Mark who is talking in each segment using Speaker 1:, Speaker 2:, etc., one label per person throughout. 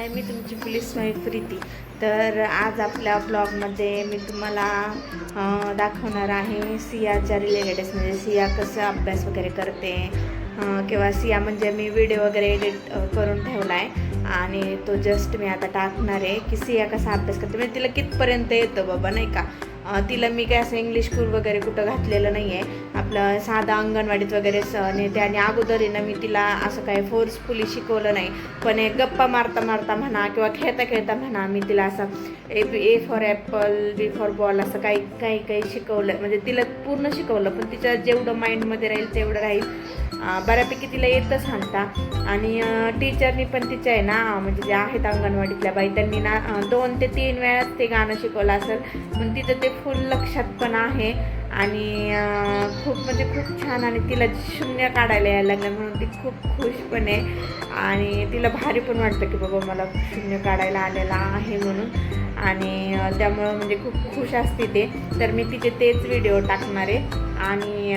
Speaker 1: हाय, मी तुमची police wife Preeti. तर आज आपल्या ब्लॉगमध्ये मी तुम्हाला दाखवणार आहे सियाच्या रिलेटेड, म्हणजे सिया कसं अभ्यास वगैरे करते किंवा सिया म्हणजे मी व्हिडिओ वगैरे एडिट करून ठेवला आहे आणि तो जस्ट मी आता टाकणार आहे की सिया कसा अभ्यास करते, म्हणजे तिला कितपर्यंत येतं बाबा, नाही का. तिला मी काय असं इंग्लिश स्कूल वगैरे कुठं घातलेलं नाही आहे, आपलं साधा अंगणवाडीत वगैरे नेते. आणि अगोदर ना मी तिला असं काही फोर्सफुली शिकवलं नाही, पण एक गप्पा मारता मारता म्हणा किंवा खेळता खेळता म्हणा मी तिला असं A for apple, B for ball असं काही काही काही शिकवलं, म्हणजे तिला पूर्ण शिकवलं, पण तिच्या जेवढं माइंडमध्ये राहील तेवढं राहील. बऱ्यापैकी तिला येतं सांगता. आणि टीचरनी पण तिच्या आहे ना, म्हणजे जे आहेत अंगणवाडीतल्या बाई, त्यांनी ना 2 ते 3 वेळाच ते गाणं शिकवलं असेल, पण तिचं ते फुल लक्षात पण आहे. आणि खूप म्हणजे खूप छान. आणि तिला शून्य काढायला यायला लागलं म्हणून ती खूप खुश पण आहे आणि तिला भारी पण वाटतं की बाबा मला शून्य काढायला आलेला आहे म्हणून. आणि त्यामुळं म्हणजे खूप खुश असते ते. तर मी तिचे तेच व्हिडिओ टाकणार आहे. आणि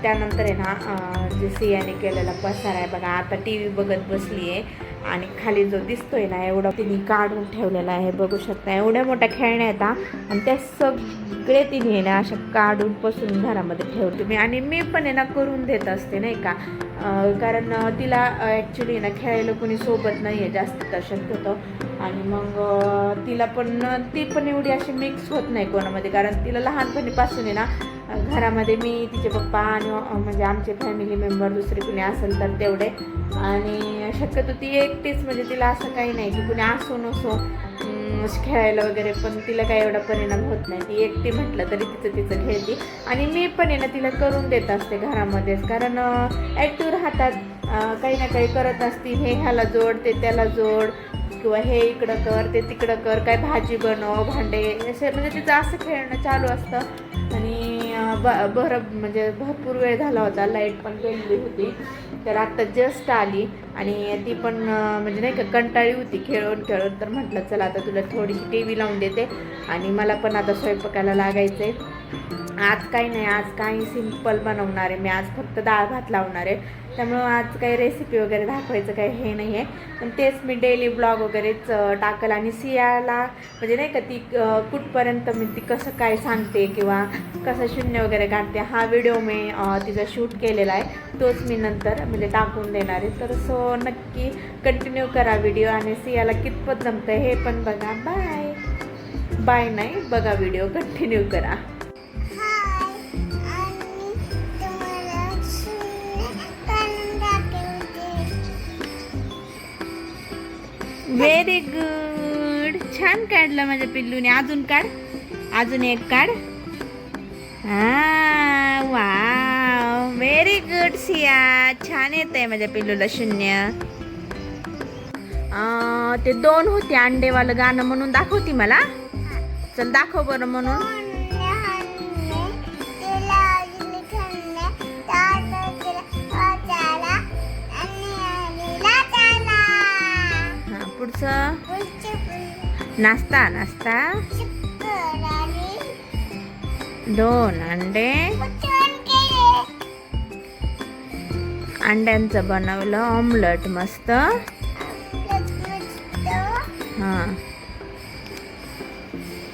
Speaker 1: त्यानंतर आहे ना, जे सियाने केलेला पसारा आहे बघा, आता टी व्ही बघत बसली आहे आणि खाली जो दिसतोय ना एवढा तिने काढून ठेवलेला आहे, बघू शकता. एवढ्या मोठ्या खेळण्या येतात आणि त्या सगळे तिने ना अशा काढून पसून घरामध्ये ठेवते मी. आणि मी पण आहे ना करून देत असते, नाही का. कारण तिला ॲक्च्युली ना खेळायला कोणी सोबत नाही आहे जास्त तर शक्यतो. आणि मग ती पण एवढी अशी मिक्स होत नाही कोणामध्ये, कारण तिला लहानपणीपासून आहे ना घरामध्ये मी, तिचे पप्पा आणि म्हणजे आमचे फॅमिली मेंबर दुसरे कुणी असेल तर तेवढे. आणि शक्यतो ती एकटीच, म्हणजे तिला असं काही नाही की कुणी असो नसो खेळायला वगैरे, पण तिला काही एवढा परिणाम होत नाही. ती एकटी म्हटलं तरी तिचं खेळते. आणि मी पण आहे ना तिला करून देत असते घरामध्येच, कारण ॲक्टिव्ह राहतात, काही ना काही करत असतील. हे ह्याला जोड, ते त्याला जोड, किंवा हे इकडं कर, ते तिकडं कर, काय भाजी बनव, भांडे, असे म्हणजे तिचं असं खेळणं चालू असतं. आणि म्हणजे भरपूर वेळ झाला होता, लाईट पण गेलेली होती, तर आत्ता जस्ट आली. आणि ती पण म्हणजे नाही का कंटाळी होती खेळून खेळून, तर म्हटलं चला आता तुला थोडीशी टी व्ही लावून देते आणि मला पण आता स्वयंपाकाला लागायचं आहे. आज काही नाही, आज काही सिंपल बनवणार आहे मी. आज फक्त डाळ भात लावणार आहे, त्यामुळं आज काही रेसिपी वगैरे दाखवायचं काही हे नाही आहे, पण तेच मी डेली ब्लॉग वगैरेच टाकल. आणि सियाला म्हणजे नाही का ती कुठपर्यंत मी ती कसं काय सांगते किंवा कसं शून्य वगैरे काढते, हा व्हिडिओ मी तिचा शूट केलेला आहे, तोच मी नंतर म्हणजे टाकून देणार आहे. तर सो नक्की कंटिन्यू करा व्हिडिओ आणि सियाला कितपत जमतं हे पण बघा. बाय बाय नाही, बघा व्हिडिओ कंटिन्यू करा. व्हेरी गुड, छान काढलं माझ्या पिल्लूने. अजून काढ, अजून एक काढ. वाव, व्हेरी गुड सिया, छान येत आहे माझ्या पिल्लूला शून्य. ते 2 होते अंडेवालं गाणं म्हणून दाखवती मला. चल दाखव बरं म्हणून. पुढचं नाश्ता, नाश्ता 2 अंडे, अंड्यांचं बनवलं ऑमलेट मस्त. हां,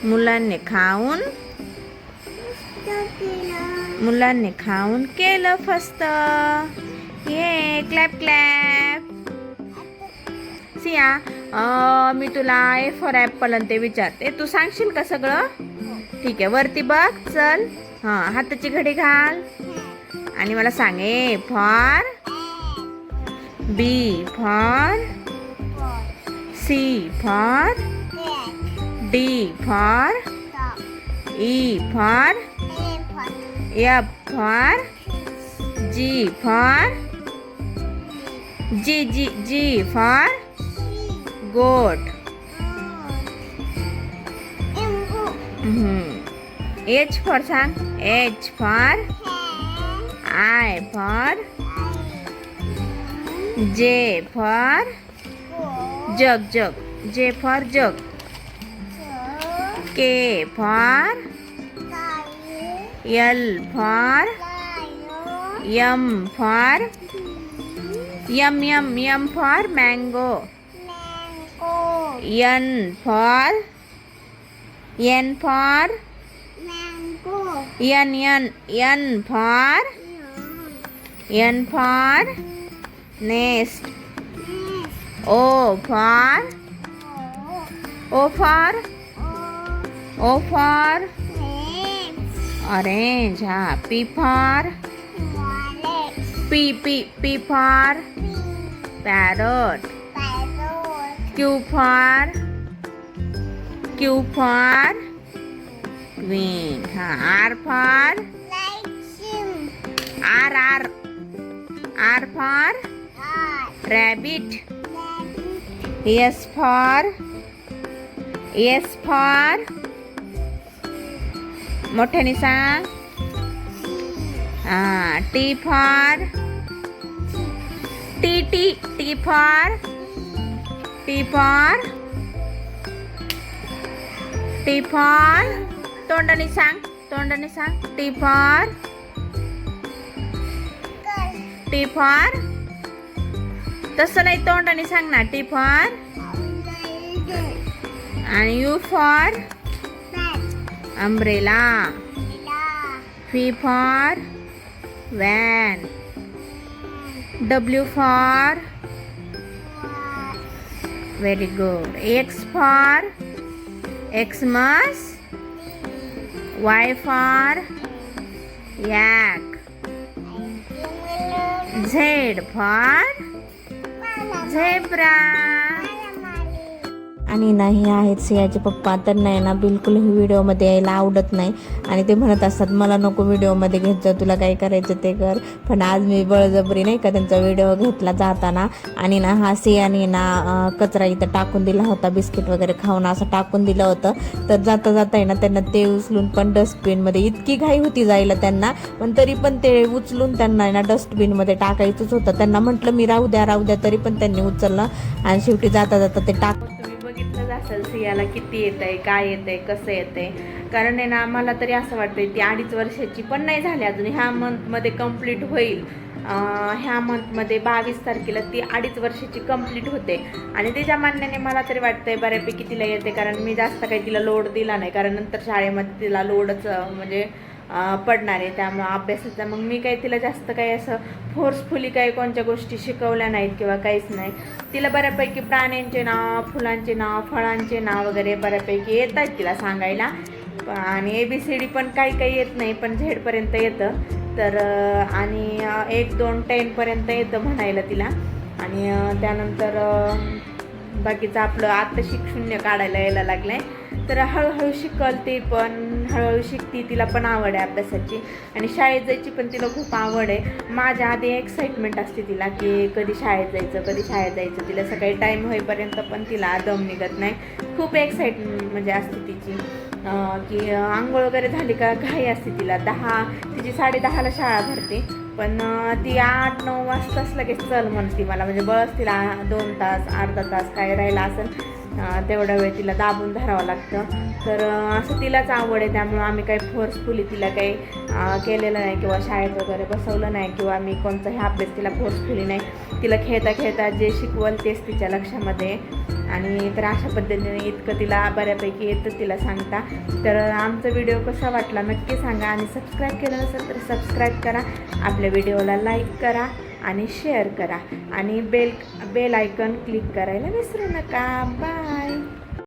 Speaker 1: मुलांनी खाऊन केलं फस्त. ये क्लॅप क्लॅप. सिया, मी तुला ए फॉर ॲपल आणि ते विचारते, तू सांगशील का सगळं? ठीक आहे, वरती बघ, चल. हां, हाताची घडी घाल आणि मला सांग. A for, B for, C for, D for, E for, F for, G for, G for goat. H for सांग. H for, I for, J for jug, J for jug, K for, L for, M for, M for mango. N for N for N for nest. O for orange. P for P for parrot. Q for queen. R for R for rabbit. S for मोठ्याने सांग. T for तोंडाने सांग. T for तसं नाही, तोंडाने सांग ना. T for आणि U for umbrella. V for van. W for very good. X for Xmas. Y for yak. Z for zebra. आणि ना हे आहेत सियाचे पप्पा. त्यांना आहे ना बिलकुल व्हिडिओमध्ये यायला आवडत नाही आणि ते म्हणत असतात मला नको व्हिडिओमध्ये घेत जा, तुला काय करायचं ते कर. पण आज मी बळजबरी नाही का त्यांचा व्हिडिओ घेतला जाताना. आणि ना हा सियाने ना कचरा इथं टाकून दिला होता, बिस्किट वगैरे खाऊन असं टाकून दिलं होतं. तर जाता जाता आहे ना त्यांना ते उचलून पण डस्टबिनमध्ये, इतकी घाई होती जायला त्यांना, पण तरी पण ते उचलून त्यांना आहे ना डस्टबिनमध्ये टाकायचंच होतं. त्यांना म्हटलं मी राहू द्या, तरी पण त्यांनी उचललं आणि शेवटी जाता जाता ते बघितलं असेल सियाला किती येतंय, काय येतंय, कसं येतंय. कारण आहे ना मला तरी असं वाटतंय ती 2.5 वर्षाची पण नाही झाली अजून. ह्या मंथमध्ये कंप्लीट होईल. ह्या मंथमध्ये 22 तारखेला ती 2.5 वर्षाची कंप्लीट होते. आणि त्याच्या मान्याने मला तरी वाटतंय बऱ्यापैकी तिला येते. कारण मी जास्त काही तिला लोड दिला नाही, कारण नंतर शाळेमध्ये तिला लोडच म्हणजे पडणार आहे त्यामुळं अभ्यासाचा. मग मी काही तिला जास्त काही असं फोर्सफुली काही कोणत्या गोष्टी शिकवल्या नाहीत किंवा काहीच नाही. तिला बऱ्यापैकी प्राण्यांचे नाव, फुलांचे नाव, फळांचे नाव वगैरे बऱ्यापैकी येत आहेत तिला सांगायला. आणि ABCD पण काही येत नाही, पण झेडपर्यंत येतं. तर आणि 1, 2, 10पर्यंत येतं म्हणायला तिला. आणि त्यानंतर बाकीचं आपलं आता शून्य काढायला यायला लागलं आहे. तर हळूहळू शिकल ती पण, हळूहळू शिकती. तिला पण आवड आहे अभ्यासाची आणि शाळेत जायची पण तिला खूप आवड आहे. माझ्या आधी एक्साइटमेंट असते तिला की कधी शाळेत जायचं. तिला सकाळी टाईम होईपर्यंत पण तिला दम निघत नाही. खूप एक्साइटमेंट म्हणजे असते तिची की आंघोळ वगैरे झाली का घाई असते तिला. तिची 10:30ला शाळा भरते, पण ती 8-9 वाजताच लगेच चल म्हणते मला. म्हणजे बस तिला 2 तास, अर्धा तास काय राहिला असेल तेवढा वेळ तिला दाबून धरावं लागतं. तर असं तिलाच आवड आहे, त्यामुळं आम्ही काही फोर्सफुली तिला काही केलेलं नाही किंवा शाळेत वगैरे बसवलं नाही किंवा मी कोणताही अभ्यास तिला फोर्सफुली नाही. तिला खेळता जे शिकवल तेच तिच्या लक्षामध्ये. आणि तर अशा पद्धतीने इतकं तिला बऱ्यापैकी येतं तिला सांगता. तर आमचा व्हिडिओ कसा वाटला नक्की सांगा. आणि सबस्क्राईब केलं नसेल तर सबस्क्राईब करा, आपल्या व्हिडिओला लाईक करा आणि शेअर करा आणि बेल आयकॉन क्लिक करायला विसरू नका. बाय.